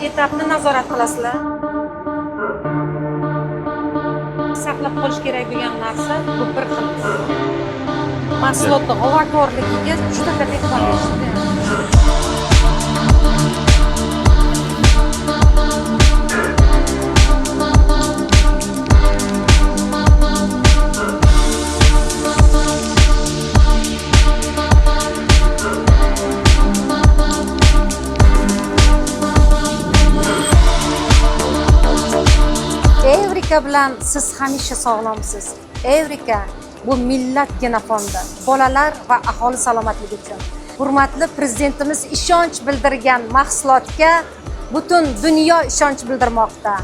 etapni nazorat qilasizlar. Saqlab qolish kerak bo'lgan narsa bu bir xil. Mahsulotning g'ovakorligiga juda katta e'tibor berishdi. Evrika bilan siz hamisha sog'lomsiz. Evrika bu millat genofondi, bolalar va aholi salomatligi uchun. Hurmatli prezidentimiz ishonch bildirgan mahsulotga butun dunyo ishonch bildirmoqda.